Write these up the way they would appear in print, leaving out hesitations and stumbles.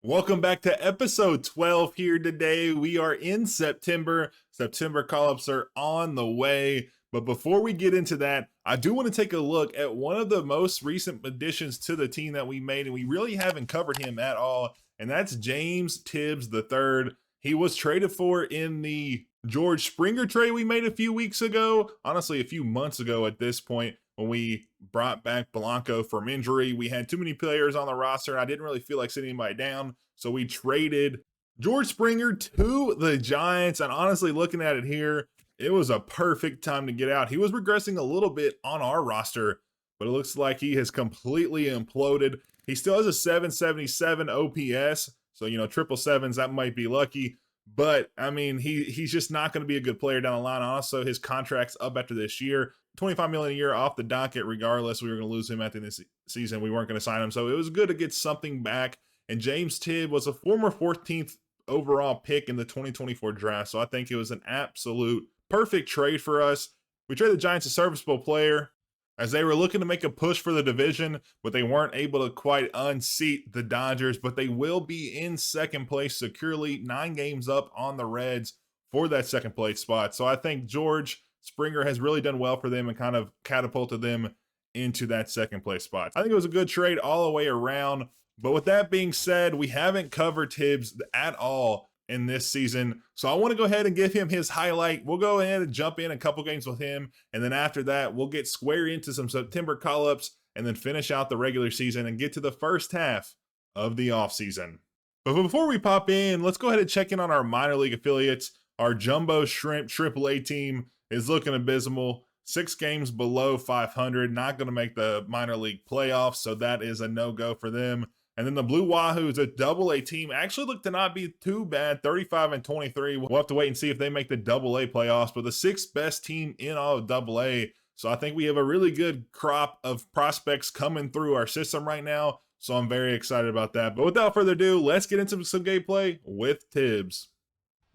Welcome back to episode 12 here today. We are in September. September call-ups are on the way. But before we get into that, I do want to take a look at one of the most recent additions to the team that we made, and we really haven't covered him at all, and that's James Tibbs III. He was traded for in the George Springer trade we made a few weeks ago, honestly a few months ago at this point, when we brought back Blanco from injury. We had too many players on the roster, and I didn't really feel like sitting anybody down, so we traded George Springer to the Giants. And honestly, looking at it here, it was a perfect time to get out. He was regressing a little bit on our roster, but it looks like he has completely imploded. He still has a 777 OPS, so, you know, triple sevens, that might be lucky. But, I mean, he's just not going to be a good player down the line. Also, his contract's up after this year. $25 million a year off the docket regardless. We were going to lose him at the end of the season. We weren't going to sign him. So it was good to get something back. And James Tibbs was a former 14th overall pick in the 2024 draft. So I think it was an absolute perfect trade for us. We traded the Giants a serviceable player as they were looking to make a push for the division, but they weren't able to quite unseat the Dodgers. But they will be in second place securely, 9 games up on the Reds for that second place spot. So I think George Springer has really done well for them and kind of catapulted them into that second place spot. I think it was a good trade all the way around. But with that being said, we haven't covered Tibbs at all in this season. So I want to go ahead and give him his highlight. We'll go ahead and jump in a couple games with him. And then after that, we'll get square into some September call-ups and then finish out the regular season and get to the first half of the offseason. But before we pop in, let's go ahead and check in on our minor league affiliates. Our Jumbo Shrimp AAA team is looking abysmal. 6 games below 500, not going to make the minor league playoffs, so that is a no-go for them. And then the Blue Wahoos, a Double-A team, actually look to not be too bad, 35-23. We'll have to wait and see if they make the Double-A playoffs, but the 6th best team in all of Double-A. So I think we have a really good crop of prospects coming through our system right now, so I'm very excited about that. But without further ado, let's get into some gameplay with Tibbs.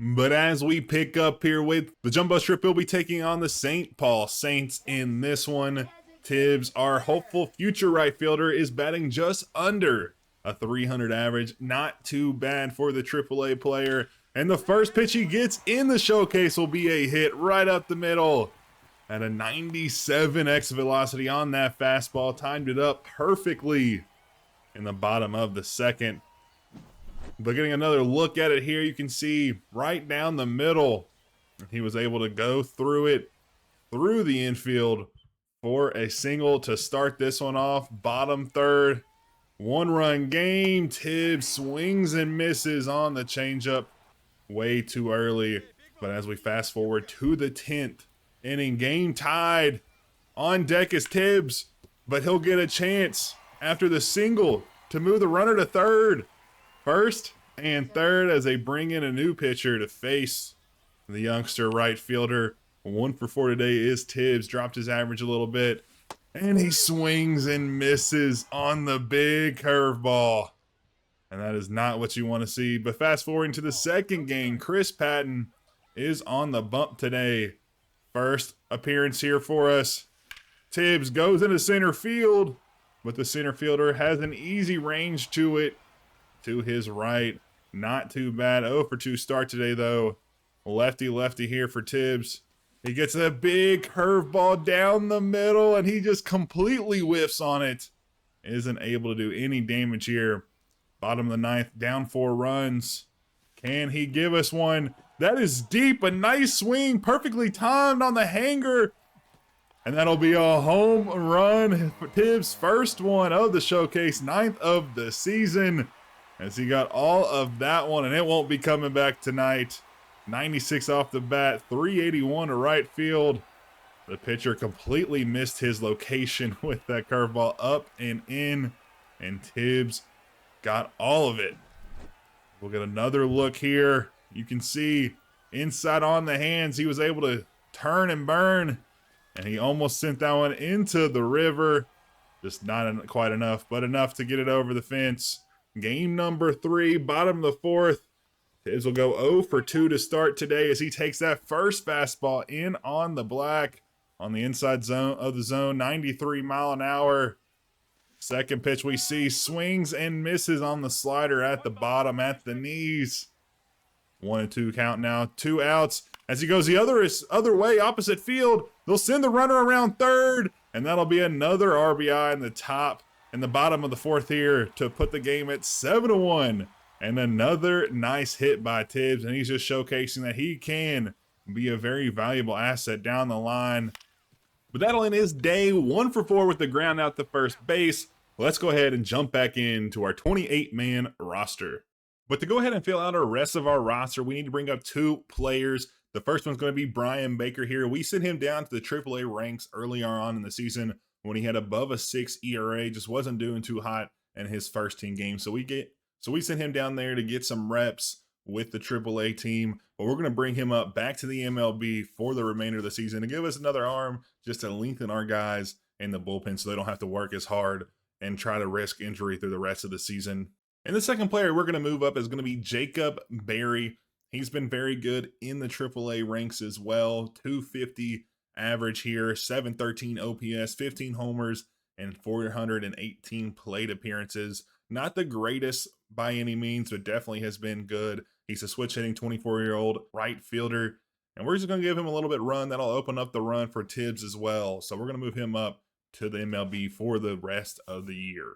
But as we pick up here with the Jumbo Strip, we'll be taking on the St. Paul Saints in this one. Tibbs, our hopeful future right fielder, is batting just under a 300 average. Not too bad for the AAA player. And the first pitch he gets in the showcase will be a hit right up the middle at a 97 exit velocity on that fastball. Timed it up perfectly in the bottom of the second. But getting another look at it here, you can see right down the middle, he was able to go through it, through the infield for a single to start this one off. Bottom third, 1-run game. Tibbs swings and misses on the changeup way too early. But as we fast forward to the 10th inning, game tied. On deck is Tibbs, but he'll get a chance after the single to move the runner to third. First and third as they bring in a new pitcher to face the youngster right fielder. 1 for 4 today is Tibbs. Dropped his average a little bit. And he swings and misses on the big curveball. And that is not what you want to see. But fast forwarding to the second game, Chris Patton is on the bump today. First appearance here for us. Tibbs goes into center field, but the center fielder has an easy range to it. To his right. Not too bad. 0 for 2 start today, though. Lefty here for Tibbs. He gets a big curveball down the middle, and he just completely whiffs on it. Isn't able to do any damage here. Bottom of the 9th, down 4 runs. Can he give us one? That is deep. A nice swing. Perfectly timed on the hanger. And that'll be a home run for Tibbs' first one of the showcase, 9th of the season. As he got all of that one, and it won't be coming back tonight. 96 off the bat, 381 to right field. The pitcher completely missed his location with that curveball up and in, and Tibbs got all of it. We'll get another look here. You can see inside on the hands, he was able to turn and burn, and he almost sent that one into the river. Just not quite enough, but enough to get it over the fence. Game number 3, bottom of the 4th. Tibbs will go 0 for 2 to start today as he takes that first fastball in on the black on the inside zone of the zone, 93 mile an hour. Second pitch we see swings and misses on the slider at the bottom at the knees. 1-2 count now, 2 outs. As he goes the other way, opposite field, they'll send the runner around third, and that'll be another RBI in the bottom of the fourth here to put the game at 7-1. And another nice hit by Tibbs, and he's just showcasing that he can be a very valuable asset down the line. But that'll end his day, 1 for 4 with the ground out to first base. Let's go ahead and jump back into our 28-man roster. But to go ahead and fill out our rest of our roster, we need to bring up 2 players. The first one's going to be Brian Baker here. We sent him down to the AAA ranks earlier on in the season when he had above a 6 ERA, just wasn't doing too hot in his first 10 games. So we sent him down there to get some reps with the AAA team, but we're going to bring him up back to the MLB for the remainder of the season to give us another arm just to lengthen our guys in the bullpen so they don't have to work as hard and try to risk injury through the rest of the season. And the second player we're going to move up is going to be Jacob Berry. He's been very good in the AAA ranks as well. 250 average here, 713 OPS, 15 homers, and 418 plate appearances. Not the greatest by any means, but definitely has been good. He's a switch hitting 24-year-old right fielder, and we're just going to give him a little bit run. That'll open up the run for Tibbs as well. So we're going to move him up to the MLB for the rest of the year.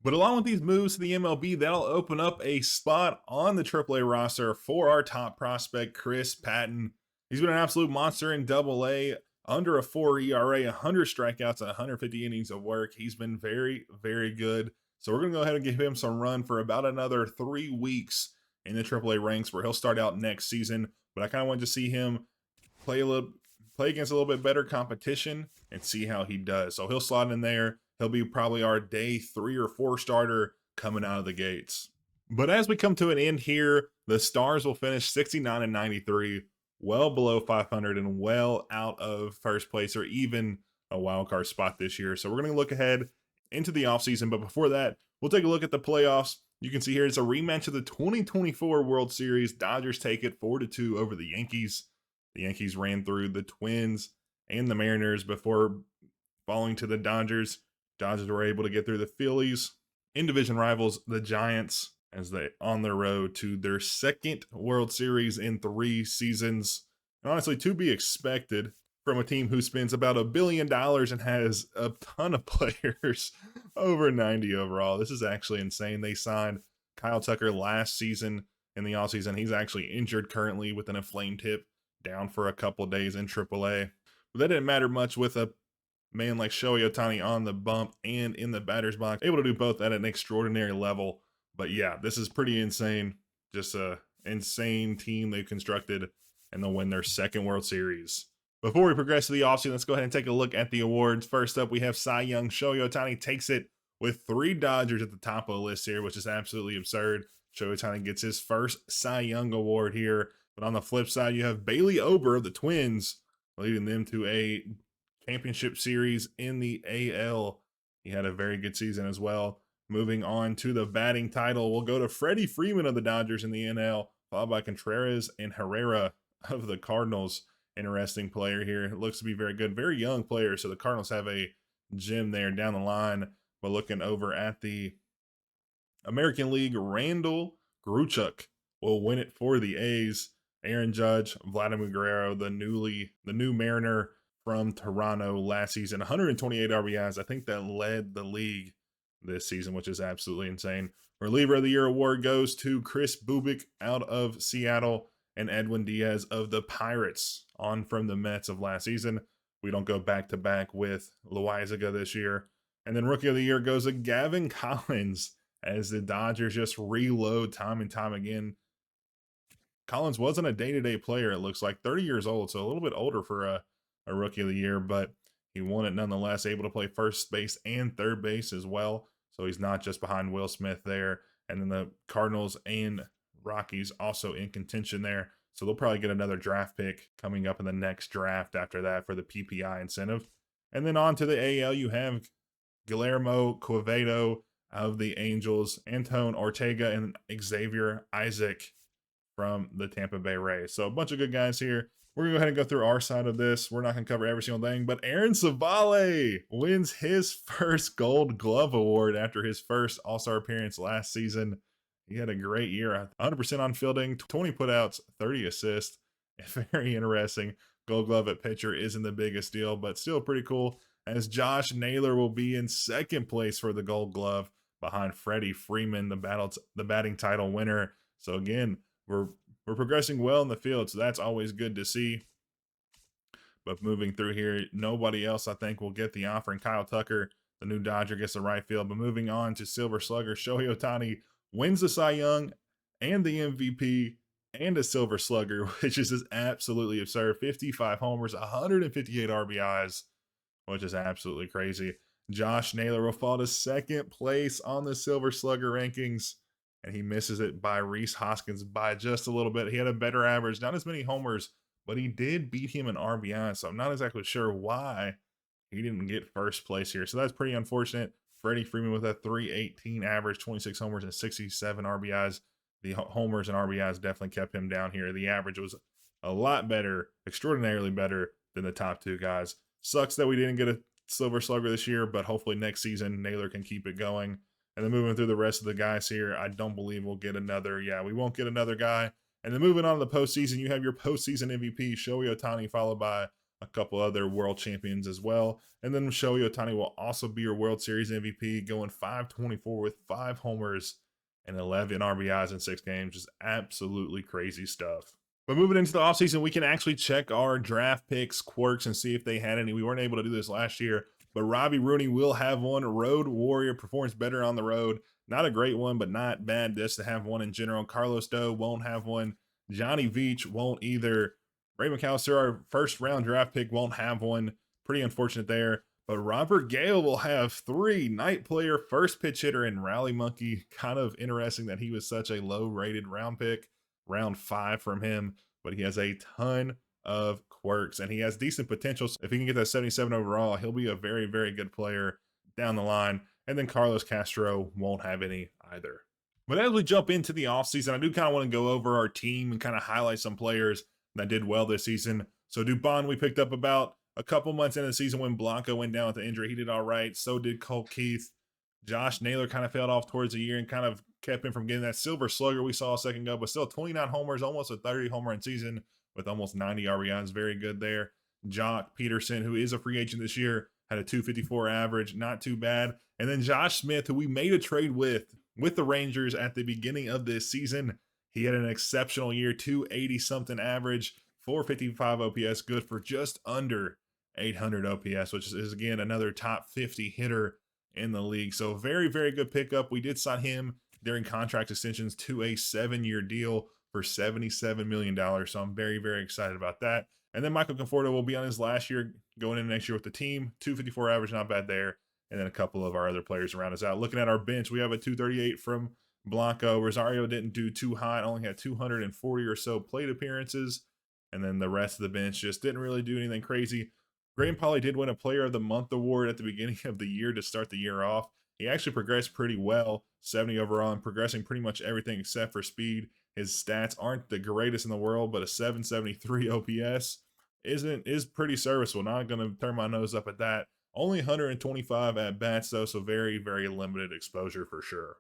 But along with these moves to the MLB, that'll open up a spot on the AAA roster for our top prospect, Chris Patton. He's been an absolute monster in AA, under a 4 ERA, 100 strikeouts, 150 innings of work. He's been very, very good. So we're going to go ahead and give him some run for about another 3 weeks in the AAA ranks where he'll start out next season. But I kind of want to see him play against a little bit better competition and see how he does. So he'll slot in there. He'll be probably our day 3 or 4 starter coming out of the gates. But as we come to an end here, the Stars will finish 69-93, well below 500 and well out of first place or even a wild card spot this year. So we're going to look ahead into the offseason. But before that, we'll take a look at the playoffs. You can see here it's a rematch of the 2024 World Series. Dodgers take it 4-2 over the Yankees. The Yankees ran through the Twins and the Mariners before falling to the Dodgers. Dodgers were able to get through the Phillies. In division rivals, the Giants, as they on their road to their second World Series in 3 seasons. And honestly, to be expected from a team who spends about $1 billion and has a ton of players, over 90 overall. This is actually insane. They signed Kyle Tucker last season in the offseason. He's actually injured currently with an inflamed hip, down for a couple days in AAA. But that didn't matter much with a man like Shohei Ohtani on the bump and in the batter's box, able to do both at an extraordinary level. But yeah, this is pretty insane. Just a insane team they've constructed, and they'll win their second World Series. Before we progress to the offseason, let's go ahead and take a look at the awards. First up, we have Cy Young. Shohei Ohtani takes it with 3 Dodgers at the top of the list here, which is absolutely absurd. Shohei Ohtani gets his first Cy Young award here. But on the flip side, you have Bailey Ober of the Twins, leading them to a championship series in the AL. He had a very good season as well. Moving on to the batting title, we'll go to Freddie Freeman of the Dodgers in the NL, followed by Contreras and Herrera of the Cardinals. Interesting player here. It looks to be very good. Very young player, so the Cardinals have a gem there down the line. But looking over at the American League, Randall Grichuk will win it for the A's. Aaron Judge, Vladimir Guerrero, the new Mariner from Toronto last season, 128 RBIs. I think that led the league this season, which is absolutely insane. Reliever of the Year award goes to Chris Bubik out of Seattle and Edwin Diaz of the Pirates, on from the Mets of last season. We don't go back-to-back with Loaizaga this year. And then Rookie of the Year goes to Gavin Collins as the Dodgers just reload time and time again. Collins wasn't a day-to-day player, it looks like, 30 years old, so a little bit older for a Rookie of the Year, but he won it nonetheless, able to play first base and third base as well. So he's not just behind Will Smith there. And then the Cardinals and Rockies also in contention there. So they'll probably get another draft pick coming up in the next draft after that for the PPI incentive. And then on to the AL, you have Guillermo Quevedo of the Angels, Anton Ortega, and Xavier Isaac from the Tampa Bay Rays. So a bunch of good guys here. We're going to go ahead and go through our side of this. We're not going to cover every single thing, but Aaron Savale wins his first Gold Glove Award after his first All-Star appearance last season. He had a great year, 100% on fielding, 20 putouts, 30 assists. Very interesting. Gold Glove at pitcher isn't the biggest deal, but still pretty cool, as Josh Naylor will be in second place for the Gold Glove behind Freddie Freeman, the batting title winner. So again, we're progressing well in the field, so that's always good to see. But moving through here, nobody else I think will get the offer. And Kyle Tucker, the new Dodger, gets the right field. But moving on to Silver Slugger, Shohei Ohtani wins the Cy Young and the MVP and a Silver Slugger, which is just absolutely absurd. 55 homers, 158 RBIs, which is absolutely crazy. Josh Naylor will fall to second place on the Silver Slugger rankings, and he misses it by Rhys Hoskins by just a little bit. He had a better average, not as many homers, but he did beat him in RBI, so I'm not exactly sure why he didn't get first place here. So that's pretty unfortunate. Freddie Freeman with a 318 average, 26 homers and 67 RBIs. The homers and RBIs definitely kept him down here. The average was a lot better, extraordinarily better than the top two guys. Sucks that we didn't get a Silver Slugger this year, but hopefully next season Naylor can keep it going. And then moving through the rest of the guys here, I don't believe we'll get another. Yeah, we won't get another guy. And then moving on to the postseason, you have your postseason MVP, Shohei Ohtani, followed by a couple other world champions as well. And then Shohei Ohtani will also be your World Series MVP, going 524 with 5 homers and 11 RBIs in 6 games. Just absolutely crazy stuff. But moving into the offseason, we can actually check our draft picks, quirks, and see if they had any. We weren't able to do this last year, but Robbie Rooney will have one. Road Warrior performs better on the road. Not a great one, but not bad just to have one in general. Carlos Doe won't have one. Johnny Veach won't either. Ray McAllister, our first round draft pick, won't have one. Pretty unfortunate there. But Robert Gale will have 3. Night player, first pitch hitter, and rally monkey. Kind of interesting that he was such a low rated round pick. Round 5 from him. But he has a ton of quirks, and he has decent potential. So if he can get that 77 overall, he'll be a very, very good player down the line. And then Carlos Castro won't have any either. But as we jump into the offseason, I do kind of want to go over our team and kind of highlight some players that did well this season. So Dubon, we picked up about a couple months into the season when Blanco went down with the injury. He did all right. So did Colt Keith. Josh Naylor kind of failed off towards the year and kind of kept him from getting that Silver Slugger we saw a second ago, but still 29 homers, almost a 30 home run season with almost 90 RBIs. Very good there. Jock Peterson, who is a free agent this year, had a 254 average, not too bad. And then Josh Smith, who we made a trade with the Rangers at the beginning of this season. He had an exceptional year, 280-something average, 455 OPS, good for just under 800 OPS, which is again, another top 50 hitter in the league. So very, very good pickup. We did sign him during contract extensions to a 7-year deal for $77 million. So I'm very, very excited about that. And then Michael Conforto will be on his last year going into next year with the team. 254 average, not bad there. And then a couple of our other players around us out. Looking at our bench, we have a 238 from Blanco. Rosario didn't do too hot, only had 240 or so plate appearances. And then the rest of the bench just didn't really do anything crazy. Graham Polley did win a Player of the Month award at the beginning of the year to start the year off. He actually progressed pretty well, 70 overall, and progressing pretty much everything except for speed. His stats aren't the greatest in the world, but a 773 OPS is pretty serviceable. Not going to turn my nose up at that. Only 125 at bats though, so very, very limited exposure for sure.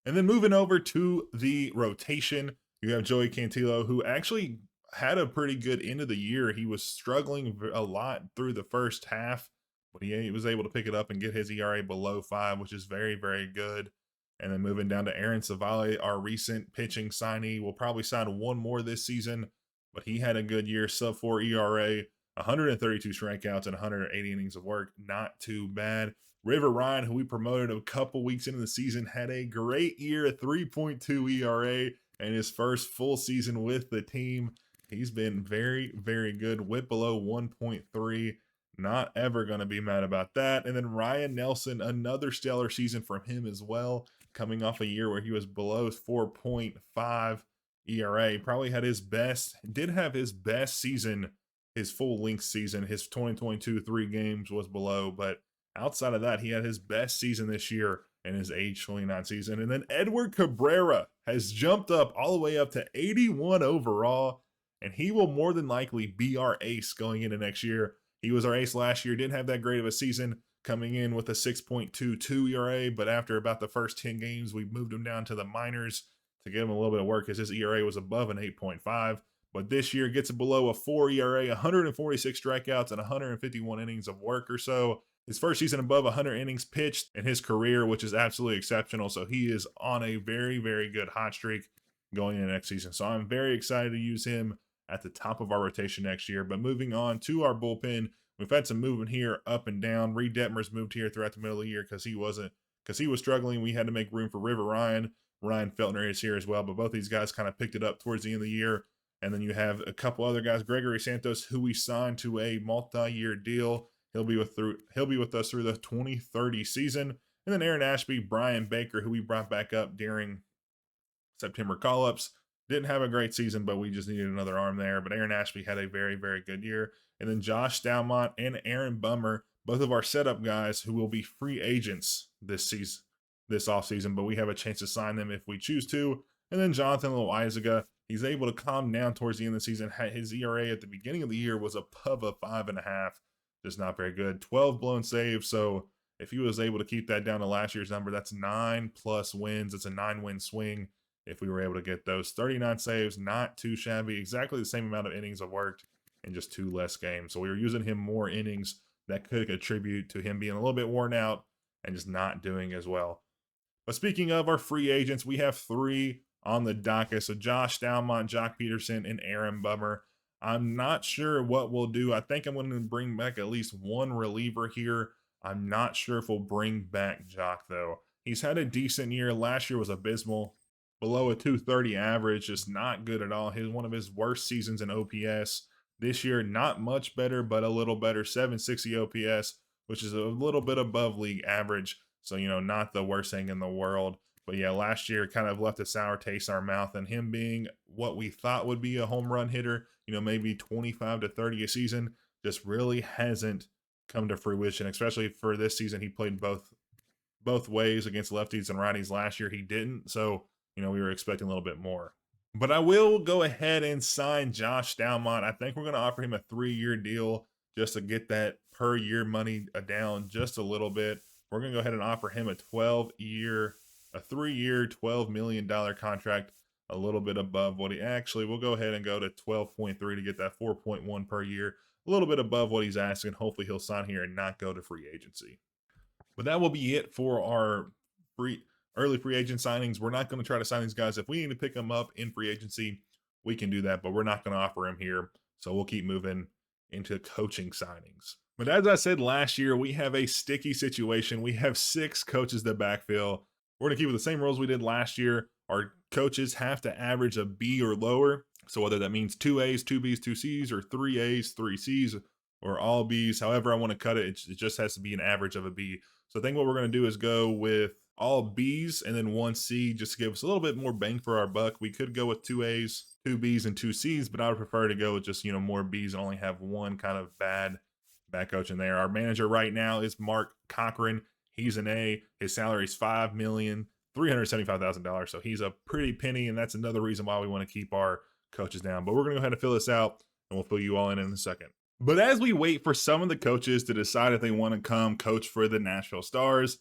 And then moving over to the rotation, you have Joey Cantillo, who actually had a pretty good end of the year. He was struggling a lot through the first half, but he was able to pick it up and get his ERA below 5, which is very, very good. And then moving down to Aaron Savale, our recent pitching signee. We'll probably sign one more this season, but he had a good year, sub-4 ERA, 132 strikeouts, and 180 innings of work. Not too bad. River Ryan, who we promoted a couple weeks into the season, had a great year, a 3.2 ERA, and his first full season with the team. He's been very, very good. Whip below 1.3. Not ever going to be mad about that. And then Ryan Nelson, another stellar season from him as well, coming off a year where he was below 4.5 ERA. Probably had his best, did have his best season, his full length season. His 2022 3 games was below, but outside of that, he had his best season this year in his age 29 season. And then Edward Cabrera has jumped up all the way up to 81 overall. and he will more than likely be our ace going into next year. He was our ace last year, didn't have that great of a season, coming in with a 6.22 ERA, but after about the first 10 games, we moved him down to the minors to give him a little bit of work because his ERA was above an 8.5. But this year gets it below a 4 ERA, 146 strikeouts, and 151 innings of work or so. His first season above 100 innings pitched in his career, which is absolutely exceptional. So he is on a very, very good hot streak going into next season. So I'm very excited to use him at the top of our rotation next year. But moving on to our bullpen, we've had some movement here up and down. Reed Detmers moved here throughout the middle of the year because he was struggling. We had to make room for River Ryan. Ryan Feltner is here as well, but both these guys kind of picked it up towards the end of the year. And then you have a couple other guys, Gregory Santos, who we signed to a multi-year deal. He'll be with us through the 2030 season. And then Aaron Ashby, Brian Baker, who we brought back up during September call-ups. Didn't have a great season, but we just needed another arm there. But Aaron Ashby had a very, very good year. And then Josh Stalmont and Aaron Bummer, both of our setup guys who will be free agents this offseason, but we have a chance to sign them if we choose to. And then Jonathan Loaizaga, he's able to calm down towards the end of the season. His ERA at the beginning of the year was above a 5.5. Just not very good. 12 blown saves. So if he was able to keep that down to last year's number, that's 9+ wins. It's a 9-win swing if we were able to get those. 39 saves, not too shabby. Exactly the same amount of innings of worked in just 2 less games. So we were using him more innings that could contribute to him being a little bit worn out and just not doing as well. But speaking of our free agents, we have 3 on the docket. So Josh Stalmont, Jock Peterson, and Aaron Bummer. I'm not sure what we'll do. I think I'm going to bring back at least one reliever here. I'm not sure if we'll bring back Jock, though. He's had a decent year. Last year was abysmal. Below a 230 average, just not good at all. One of his worst seasons in OPS. This year, not much better, but a little better. 760 OPS, which is a little bit above league average. So, not the worst thing in the world. But yeah, last year kind of left a sour taste in our mouth, and him being what we thought would be a home run hitter, maybe 25 to 30 a season, just really hasn't come to fruition, especially for this season. He played both ways against lefties and righties. Last year he didn't, so we were expecting a little bit more. But I will go ahead and sign Josh Stalmont. I think we're going to offer him a 3-year deal just to get that per year money down just a little bit. We're going to go ahead and offer him a 3-year, $12 million contract, a little bit above what we'll go ahead and go to 12.3 to get that 4.1 per year, a little bit above what he's asking. Hopefully he'll sign here and not go to free agency. But that will be it for our early free agent signings. We're not going to try to sign these guys. If we need to pick them up in free agency, we can do that, but we're not going to offer them here. So we'll keep moving into coaching signings. But as I said last year, we have a sticky situation. We have 6 coaches to backfill. We're going to keep with the same rules we did last year. Our coaches have to average a B or lower. So whether that means 2 A's, 2 B's, 2 C's, or 3 A's, 3 C's, or all B's, however I want to cut it, it just has to be an average of a B. So I think what we're going to do is go with all B's and then 1 C just to give us a little bit more bang for our buck. We could go with 2 A's, 2 B's, and 2 C's, but I would prefer to go with just, more B's and only have one kind of bad coach in there. Our manager right now is Mark Cochran. He's an A. His salary is $5,375,000. So he's a pretty penny, and that's another reason why we want to keep our coaches down. But we're going to go ahead and fill this out, and we'll fill you all in a second. But as we wait for some of the coaches to decide if they want to come coach for the Nashville Stars,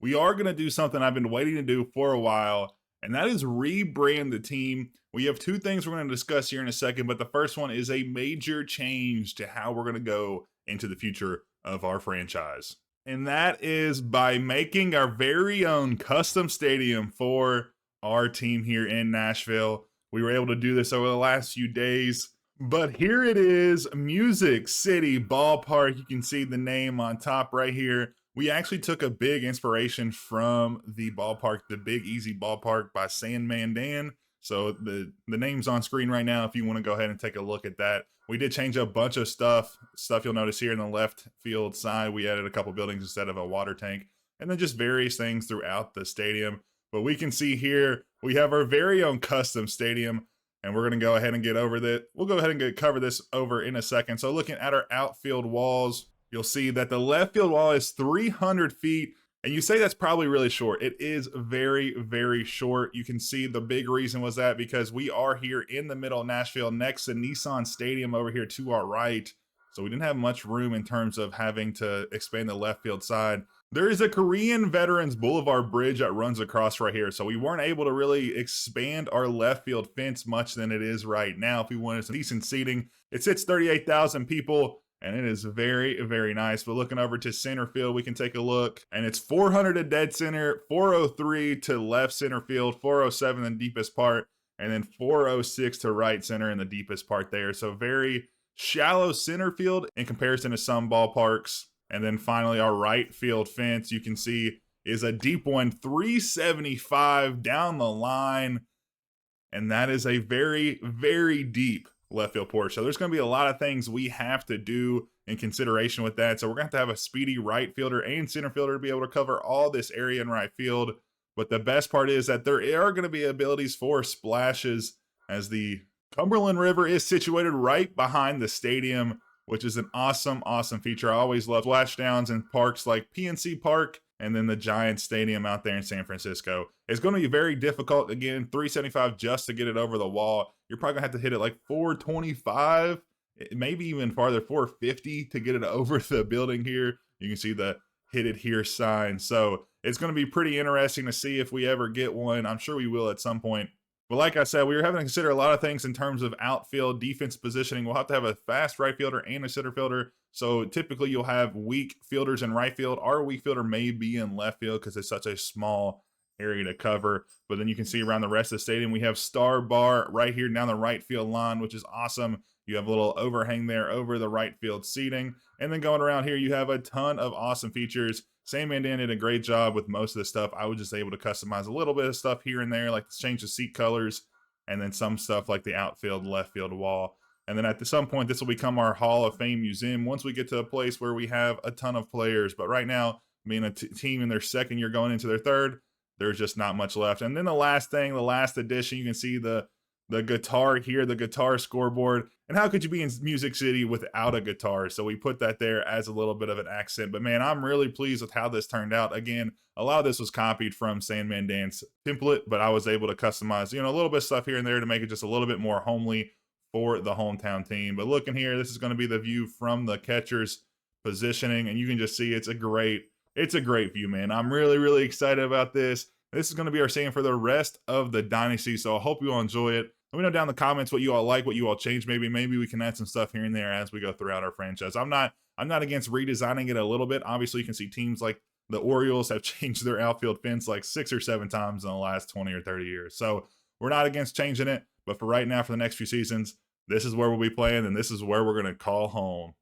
we are going to do something I've been waiting to do for a while, and that is rebrand the team. We have 2 things we're going to discuss here in a second, but the first one is a major change to how we're going to go into the future of our franchise. And that is by making our very own custom stadium for our team here in Nashville. We were able to do this over the last few days, but here it is, Music City Ballpark. You can see the name on top right here. We actually took a big inspiration from the ballpark, the Big Easy Ballpark by Sandman Dan. So the name's on screen right now if you want to go ahead and take a look at that. We did change up a bunch of stuff you'll notice here in the left field side. We added a couple buildings instead of a water tank, and then just various things throughout the stadium. But we can see here, we have our very own custom stadium, and we're going to go ahead and get over that. We'll go ahead and cover this over in a second. So looking at our outfield walls, you'll see that the left field wall is 300 feet, And you say that's probably really short. It is very, very short. You can see the big reason was that because we are here in the middle of Nashville next to Nissan Stadium over here to our right. So we didn't have much room in terms of having to expand the left field side. There is a Korean Veterans Boulevard bridge that runs across right here. So we weren't able to really expand our left field fence much than it is right now. If we wanted some decent seating, it sits 38,000 people. And it is very, very nice. But looking over to center field, we can take a look. And it's 400 to dead center, 403 to left center field, 407 in the deepest part, and then 406 to right center in the deepest part there. So very shallow center field in comparison to some ballparks. And then finally, our right field fence, you can see, is a deep one, 375 down the line. And that is a very, very deep left field porch. So there's going to be a lot of things we have to do in consideration with that. So we're going to have a speedy right fielder and center fielder to be able to cover all this area in right field. But the best part is that there are going to be abilities for splashes, as the Cumberland River is situated right behind the stadium, which is an awesome, awesome feature. I always love splashdowns in parks like PNC Park and then the Giants Stadium out there in San Francisco. It's going to be very difficult. Again, 375 just to get it over the wall. You're probably going to have to hit it like 425, maybe even farther, 450 to get it over the building here. You can see the hit it here sign. So it's going to be pretty interesting to see if we ever get one. I'm sure we will at some point. But like I said, we were having to consider a lot of things in terms of outfield defense positioning. We'll have to have a fast right fielder and a center fielder. So typically you'll have weak fielders in right field. Our weak fielder may be in left field because it's such a small area to cover. But then you can see around the rest of the stadium, we have star bar right here down the right field line, which is awesome. You have a little overhang there over the right field seating. And then going around here, you have a ton of awesome features. Sam Mandan did a great job with most of this stuff. I was just able to customize a little bit of stuff here and there, like change the seat colors, and then some stuff like the outfield, left field wall. And then at some point, this will become our Hall of Fame museum once we get to a place where we have a ton of players. But right now, being a team in their second year going into their third, there's just not much left. And then the last thing, the last addition, you can see the guitar here, the guitar scoreboard. And how could you be in Music City without a guitar? So we put that there as a little bit of an accent. But man, I'm really pleased with how this turned out. Again, a lot of this was copied from Sam Mandan's template, but I was able to customize, a little bit of stuff here and there to make it just a little bit more homely for the hometown team. But looking here, this is going to be the view from the catcher's positioning, and you can just see it's a great view, man. I'm really, really excited about this. This is going to be our stadium for the rest of the dynasty, so I hope you all enjoy it. Let me know down in the comments what you all like, what you all change. Maybe we can add some stuff here and there as we go throughout our franchise. I'm not against redesigning it a little bit. Obviously, you can see teams like the Orioles have changed their outfield fence like 6 or 7 times in the last 20 or 30 years. So we're not against changing it, but for right now, for the next few seasons, this is where we'll be playing, and this is where we're going to call home.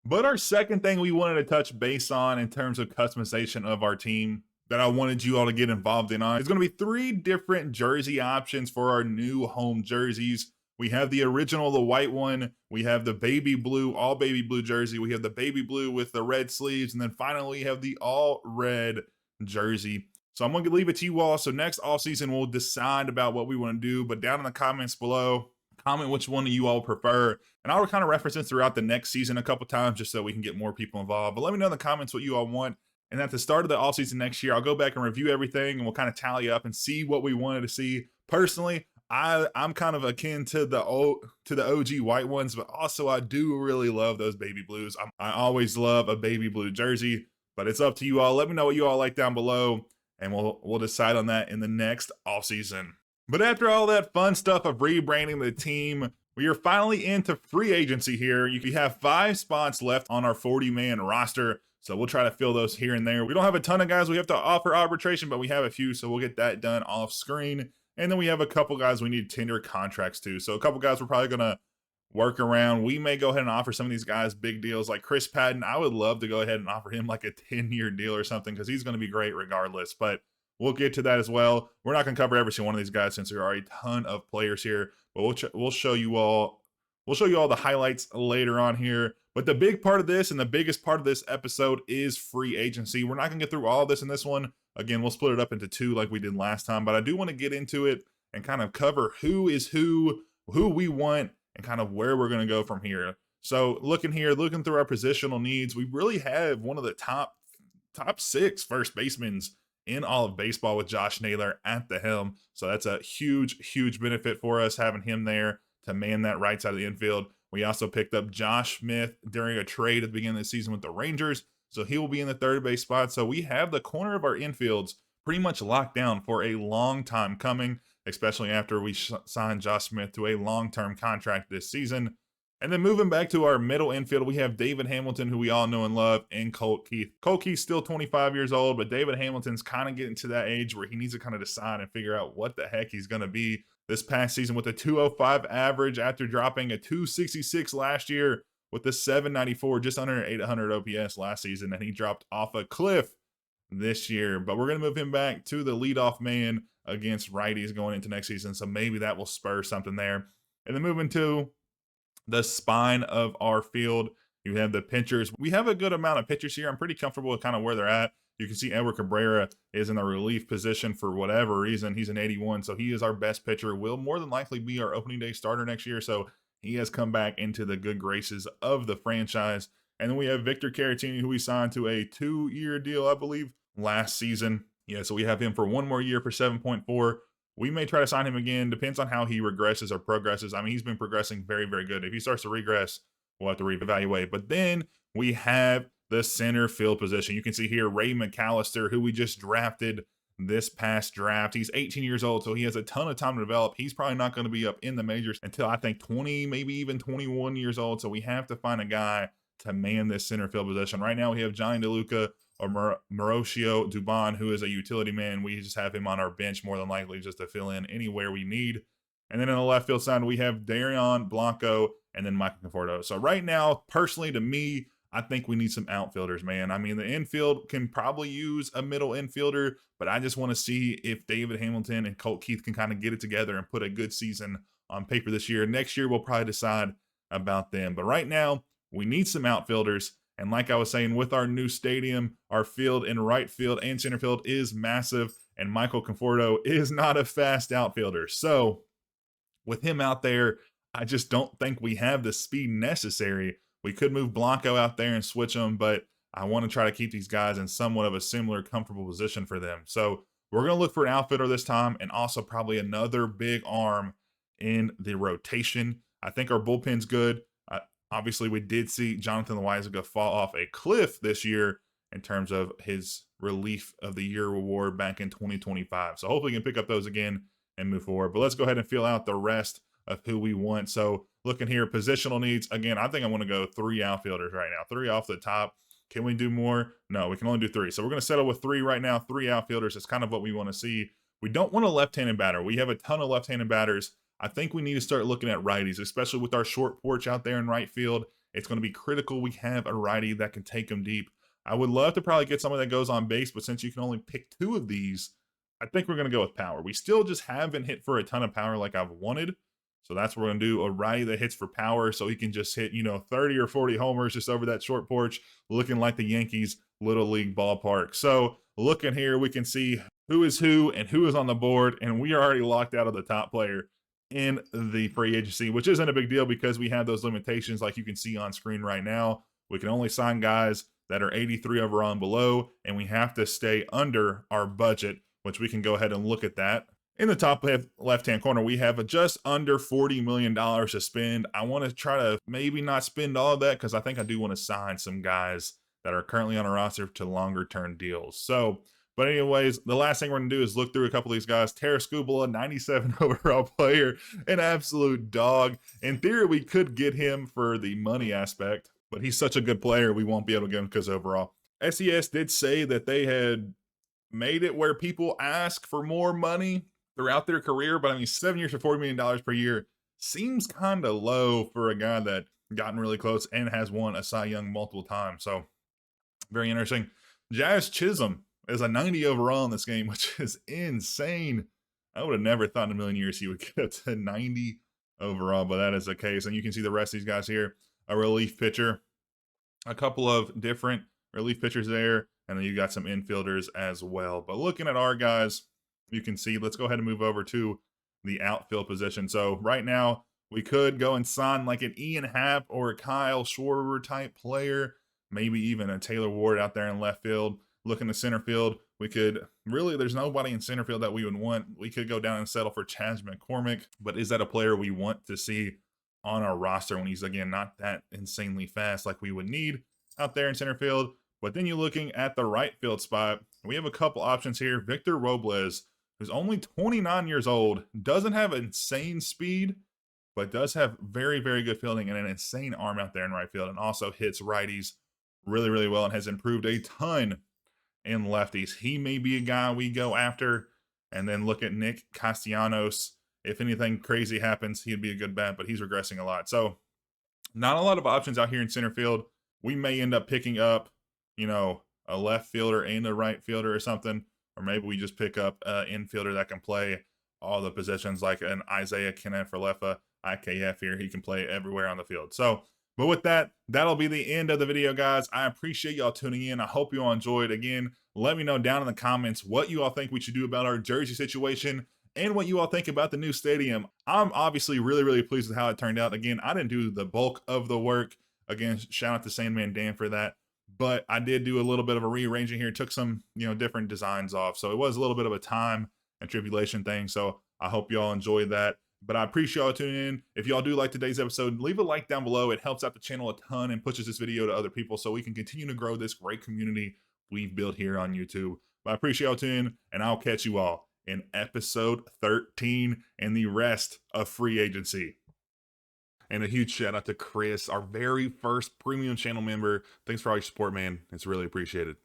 But our second thing we wanted to touch base on in terms of customization of our team that I wanted you all to get involved in on is going to be 3 different jersey options for our new home jerseys. We have the original, the white one. We have the baby blue, all baby blue jersey. We have the baby blue with the red sleeves. And then finally, we have the all red jersey. So I'm going to leave it to you all. So next offseason, we'll decide about what we want to do. But down in the comments below, comment which one you all prefer. And I'll kind of reference this throughout the next season a couple times just so we can get more people involved. But let me know in the comments what you all want. And at the start of the offseason next year, I'll go back and review everything, and we'll kind of tally up and see what we wanted to see. Personally, I'm kind of akin to the OG white ones, but also I do really love those baby blues. I always love a baby blue jersey, but it's up to you all. Let me know what you all like down below, and we'll decide on that in the next offseason. But after all that fun stuff of rebranding the team, we are finally into free agency here. You have 5 spots left on our 40-man roster. So we'll try to fill those here and there. We don't have a ton of guys we have to offer arbitration, but we have a few, so we'll get that done off screen. And then we have a couple guys we need tender contracts to. So a couple guys we're probably going to work around. We may go ahead and offer some of these guys big deals like Chris Patton. I would love to go ahead and offer him like a 10-year deal or something because he's going to be great regardless. But we'll get to that as well. We're not going to cover every single one of these guys since there are a ton of players here. But we'll show you all the highlights later on here. But the big part of this and the biggest part of this episode is free agency. We're not going to get through all of this in this one. Again, we'll split it up into 2 like we did last time. But I do want to get into it and kind of cover who we want, and kind of where we're going to go from here. So looking through our positional needs, we really have one of the top top 6 first basemen in all of baseball with Josh Naylor at the helm. So that's a huge benefit for us having him there to man that right side of the infield. We also picked up Josh Smith during a trade at the beginning of the season with the Rangers, so he will be in the third base spot. So we have the corner of our infields pretty much locked down for a long time coming, especially after we signed Josh Smith to a long-term contract this season. And then moving back to our middle infield, we have David Hamilton, who we all know and love, and Colt Keith. Colt Keith's still 25 years old, but David Hamilton's kind of getting to that age where he needs to kind of decide and figure out what the heck he's going to be. This past season with a 205 average after dropping a 266 last year with a 794, just under 800 OPS last season, and he dropped off a cliff this year. But we're going to move him back to the leadoff man against righties going into next season, so maybe that will spur something there. And then moving to the spine of our field, you have the pitchers. We have a good amount of pitchers here. I'm pretty comfortable with kind of where they're at. You can see Edward Cabrera is in the relief position for whatever reason. He's an 81, so he is our best pitcher. Will more than likely be our opening day starter next year, so he has come back into the good graces of the franchise. And then we have Victor Caratini, who we signed to a 2-year deal, I believe, last season. Yeah, so we have him for 1 more year for 7.4. We may try to sign him again. Depends on how he regresses or progresses. I mean, he's been progressing very good. If he starts to regress, we'll have to reevaluate. But then we have the center field position. You can see here Ray McAllister, who we just drafted this past draft. He's 18 years old, so he has a ton of time to develop. He's probably not going to be up in the majors until I think 20, maybe even 21 years old. So we have to find a guy to man this center field position. Right now we have Johnny DeLuca or Mauricio Dubon, who is a utility man. We just have him on our bench more than likely just to fill in anywhere we need. And then in the left field side, we have Darion Blanco and then Michael Conforto. So right now, personally to me, I think we need some outfielders, man. I mean, the infield can probably use a middle infielder, but I just want to see if David Hamilton and Colt Keith can kind of get it together and put a good season on paper this year. Next year, we'll probably decide about them. But right now, we need some outfielders. And like I was saying, with our new stadium, our field in right field and center field is massive, and Michael Conforto is not a fast outfielder. So with him out there, I just don't think we have the speed necessary. We could move Blanco out there and switch them, but I want to try to keep these guys in somewhat of a similar, comfortable position for them. So we're going to look for an outfielder this time, and also probably another big arm in the rotation. I think our bullpen's good. Obviously, we did see Jonathan Loaisiga fall off a cliff this year in terms of his Relief of the Year award back in 2025. So hopefully we can pick up those again and move forward. But let's go ahead and fill out the rest of who we want. So looking here, positional needs. Again, I think I want to go 3 outfielders right now. 3 off the top. Can we do more? No, we can only do 3. So we're going to settle with 3 right now. 3 outfielders. It's kind of what we want to see. We don't want a left-handed batter. We have a ton of left-handed batters. I think we need to start looking at righties, especially with our short porch out there in right field. It's going to be critical we have a righty that can take them deep. I would love to probably get someone that goes on base, but since you can only pick 2 of these, I think we're going to go with power. We still just haven't hit for a ton of power like I've wanted. So that's what we're going to do, a righty that hits for power so he can just hit, 30 or 40 homers just over that short porch, looking like the Yankees Little League ballpark. So looking here, we can see who is who and who is on the board, and we are already locked out of the top player in the free agency, which isn't a big deal because we have those limitations like you can see on screen right now. We can only sign guys that are 83 overall and below, and we have to stay under our budget, which we can go ahead and look at that. In the top left-hand corner, we have just under $40 million to spend. I want to try to maybe not spend all of that because I think I do want to sign some guys that are currently on our roster to longer-term deals. So, but anyways, the last thing we're going to do is look through a couple of these guys. Tara Skubala, 97 overall player, an absolute dog. In theory, we could get him for the money aspect, but he's such a good player, we won't be able to get him because overall. SES did say that they had made it where people ask for more money throughout their career, but I mean, 7 years for $40 million per year seems kind of low for a guy that gotten really close and has won a Cy Young multiple times. So very interesting. Jazz Chisholm is a 90 overall in this game, which is insane. I would have never thought in a million years he would get up to 90 overall, but that is the case. And you can see the rest of these guys here. A relief pitcher, a couple of different relief pitchers there, and then you got some infielders as well. But looking at our guys, you can see, let's go ahead and move over to the outfield position. So right now, we could go and sign like an Ian Happ or a Kyle Schwarber type player, maybe even a Taylor Ward out there in left field. looking to center field, we could really, there's nobody in center field that we would want. We could go down and settle for Chas McCormick, but is that a player we want to see on our roster when he's, again, not that insanely fast like we would need out there in center field? But then you're looking at the right field spot. We have a couple options here. Victor Robles, who's only 29 years old, doesn't have insane speed, but does have very, very good fielding and an insane arm out there in right field, and also hits righties really, really well and has improved a ton in lefties. He may be a guy we go after. And then look at Nick Castellanos. If anything crazy happens, he'd be a good bet, but he's regressing a lot. So not a lot of options out here in center field. We may end up picking up, a left fielder and a right fielder or something. Or maybe we just pick up an infielder that can play all the positions, like an Isaiah Kenneth for Lefa, IKF here. He can play everywhere on the field. So, but with that, that'll be the end of the video, guys. I appreciate y'all tuning in. I hope you all enjoyed. Again, let me know down in the comments what you all think we should do about our jersey situation and what you all think about the new stadium. I'm obviously really, really pleased with how it turned out. Again, I didn't do the bulk of the work. Again, shout out to Sandman Dan for that. But I did do a little bit of a rearranging here, took some, different designs off. So it was a little bit of a time and tribulation thing. So I hope y'all enjoyed that. But I appreciate y'all tuning in. If y'all do like today's episode, leave a like down below. It helps out the channel a ton and pushes this video to other people so we can continue to grow this great community we've built here on YouTube. But I appreciate y'all tuning in, and I'll catch you all in episode 13 and the rest of free agency. And a huge shout out to Chris, our very first premium channel member. Thanks for all your support, man. It's really appreciated.